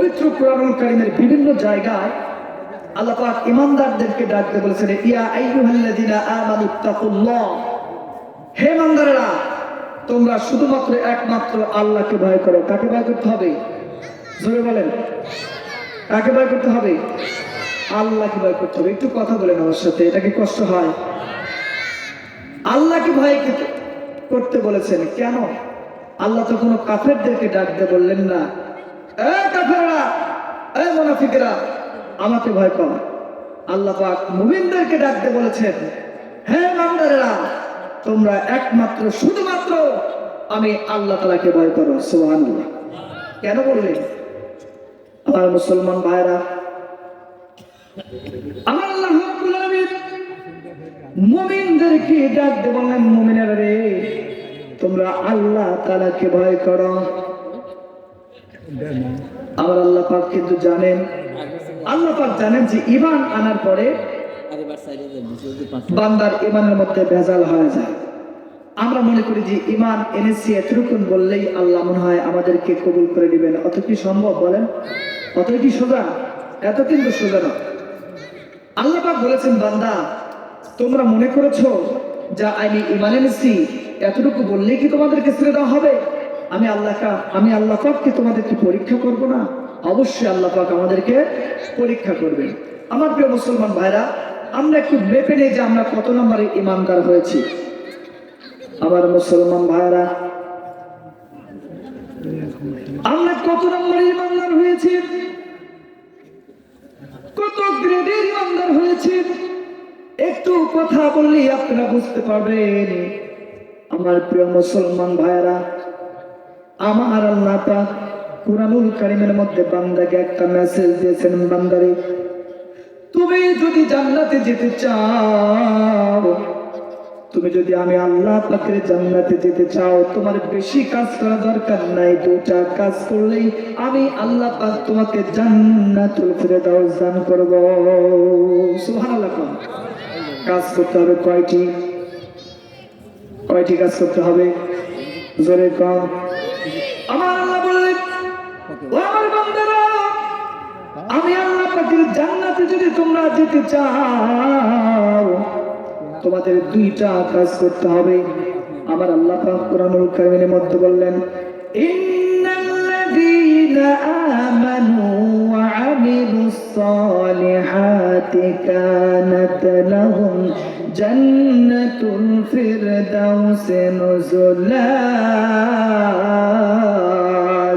পবিত্র কোরআনুল কারীমের বিভিন্ন জায়গায় আল্লাহ পাক ঈমানদারদেরকে ডাকতে বলেছেন, ইয়া আইয়ুহাল্লাযীনা আমানুত্তাকুল্লাহ, হে ঈমানদারেরা তোমরা শুধুমাত্র একমাত্র আল্লাহকে ভয় করো। কাকে ভয় করতে হবে? জোরে বলেন, কাকে ভয় করতে হবে? আল্লাহকে ভয় করতে হবে। একটু কথা বলেন আমার সাথে, এটা কি কষ্ট হয়? আল্লাহকে ভয় করতে বলেছেন কেন? আল্লাহ তো কোনো কাফেরদেরকে ডাকতে বললেন না, এ কাফেররা, এ মুনাফিকরা আমাকে ভয় কর। আল্লাহ পাক মুমিনদেরকে ডাকতে বলেছেন, হে ঈমানদারেরা তোমরা একমাত্র শুধুমাত্র আমি আল্লাহ তাআলাকে ভয় করো। সুবহানাল্লাহ। কেন বললেন? আমার মুসলমান ভাইরা, আমার আল্লাহ রাব্বুল আলামিন মুমিনদেরকে ডাকতে বললেন, মুমিনেরা রে তোমরা আল্লাহ তাআলাকে ভয় করো। আমার আল্লাহ পাক কিন্তু জানেন, আল্লাহ পাক জানেন যে ঈমান আনার পরে বান্দার ঈমানের মধ্যে ভেজাল হয়ে যায়। আমরা মনে করি যে ঈমান এনেছি এতটুকুন বললেই আল্লাহ মনে হয় আমাদেরকে কবুল করে নেবেন। অত কি সম্ভব বলেন? অত কি সোজা? এত কিন্তু সোজা না। আল্লাহ পাক বলেছেন, বান্দা তোমরা মনে করেছো যা আমি ঈমান এনেছি এতটুকু বললেই কি তোমাদেরকে ছেড়ে দেওয়া হবে? আমি আল্লাহ পাক কি তোমাদেরকে পরীক্ষা করব না? অবশ্যই আল্লাহ পাক আমাদেরকে পরীক্ষা করবেন। আমার প্রিয় মুসলমান ভাইরা, আমরা একটু মেপে নেই যে আমরা কত নম্বরে ঈমানদার হয়েছি। আমার মুসলমান ভাইরা, আমরা কত নম্বরে ঈমানদার হয়েছি, কত গ্রেডের ঈমানদার হয়েছি, একটু কথা বললেই আপনারা বুঝতে পারবেন। আমার প্রিয় মুসলমান ভাইরা, আমার আল্লাহ পাক কুরআনুল কারীমের মধ্যে বান্দাকে একটা মেসেজ দিয়েছেন, বান্দারে তুমি যদি জান্নাতে যেতে চাও, তুমি যদি আমি আল্লাহ পাকের জান্নাতে যেতে চাও, তোমার বেশি কাজ করা দরকার নাই। দুটা কাজ করলেই আমি আল্লাহ পাক তোমাকে জান্নাতুল ফিরদাউস দান করব। সুবহানাল্লাহ। কাজ করতে হবে কয়টি? কয়টি কাজ করতে হবে? জোরে কম। আমার আল্লাহ বললেন, ও আমার বান্দারা, আমি আল্লাহ পাকের জান্নাতে যদি তোমরা যেতে চাও, তোমাদের দুইটা কাজ করতে হবে। আমার আল্লাহ পাক কুরআনুল কারীমের মধ্যে বললেন, ইন্নাল্লাযীনা আমানু ওয়া আমিলুস সালিহাতি কানাত লাহুম জান্নাতুল ফিরদাউসি নুজুলা।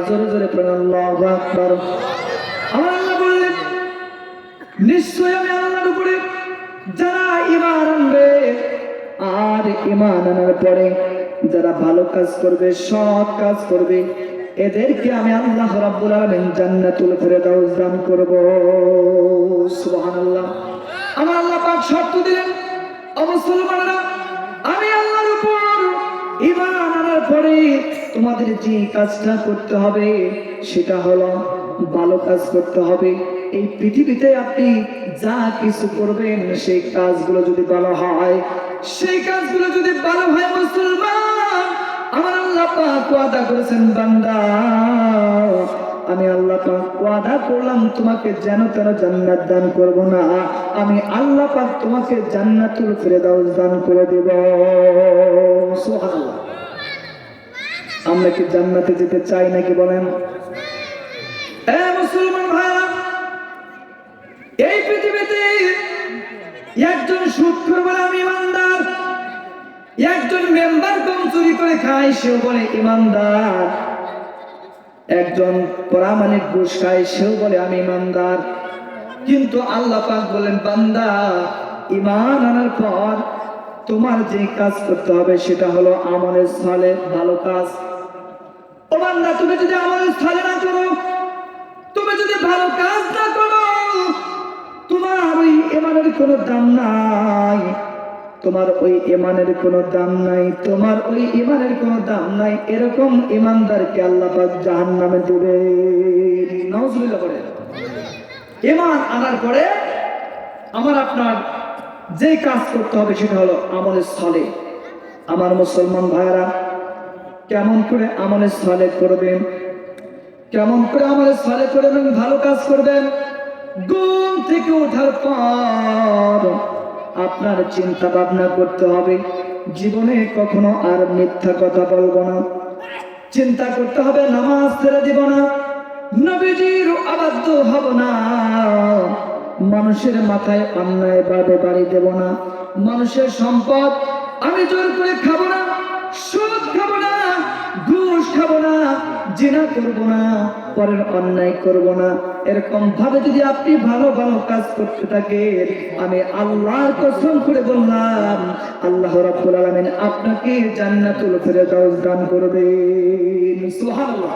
জোরে জোরে পড়ুন আল্লাহু আকবার। আমার আল্লাহ বললেন, নিশ্চয় আমি আল্লাহর উপরে যারা ঈমান আনবে আর ঈমান আনার পরে যারা ভালো কাজ করবে, সৎ কাজ করবে, এদেরকে আমি আল্লাহ রাব্বুল আলামিন জান্নাতুল ফিরদাউস দান করব। সুবহানাল্লাহ। আমার আল্লাহ পাক শর্ত দিলেন, ও মুসলমানেরা, আমি আল্লাহর উপর ঈমান আনার পরে তোমাদের যে কাজটা করতে হবে সেটা হলো ভালো কাজ করতে হবে। এই পৃথিবীতে আপনি যা কিছু করবেন সেই কাজগুলো যদি ভালো হয়, সেই কাজগুলো যদি ভালো হয় মুসলমান, আমার আল্লাহ পাক ওয়াদা করেছেন, বান্দা আমি আল্লাহ পাক ওয়াদা করলাম তোমাকে যেন তেন জান্নাত দান করব না, আমি আল্লাহ পাক তোমাকে জান্নাতুল ফিরদাউস দান করে দেব। সুবহানাল্লাহ। আমরা কি জান্নাতে যেতে চাই নাকি বলেন? মুসলমান ভাইরা, এই পৃথিবীতে একজন সুদখোর বলে আমি ঈমানদার, একজন মেম্বার কম চুরি করে খায় সেও বলে ঈমানদার, একজন প্রামাণিক ঘুষ খায় সেও বলে আমি ঈমানদার। কিন্তু আল্লাহ পাক বলেন, বান্দা ঈমান আনার পর তোমার যে কাজ করতে হবে সেটা হলো আমলে সালেহ, ভালো কাজ। ও বান্দা, তুমি যদি আমলে সালেহ না করো, তুমি যদি ভালো কাজ না করো, তোমার ওই ঈমানের কোনো দাম নাই, তোমার ওই ঈমানের কোনো দাম নাই, তোমার ওই ঈমানের কোনো দাম নাই। এরকম ঈমানদারকে আল্লাহ পাক জাহান্নামে দিবে। নাউজুবিল্লাহ বলেন। ঈমান আনার পরে আমার আপনার যে কাজ করতে হবে সেটা হলো আমলে সালেহ। আমার মুসলমান ভাইরা, কেমন করে আমলে সালেহ করবেন? কেমন করে আমল সালেহ করবেন, ভালো কাজ করবেন। ঘুম থেকে ওঠার পর আপনার চিন্তা ভাবনা করতে হবে, জীবনে কখনো আর মিথ্যা কথা বলবো না। চিন্তা করতে হবে, নামাজ ছেড়ে দিব না, নবীজির অবাধ্য হব না, মানুষের মাথায় অন্যায় ভাবে বাড়ি দেব না, মানুষের সম্পদ আমি জোর করে খাবো না, সুদ খাবো না, ঘুষ খাবো না, জিনা করবো না, পরের অন্যায় করব না। এরকম ভাবে যদি আপনি ভালো ভালো কাজ করতে থাকেন, আমি আল্লাহর কসম করে বললাম, আল্লাহ রাব্বুল আলামিন আপনাকে জান্নাতুল ফেরদাউস দান করবেন। সুবহানাল্লাহ।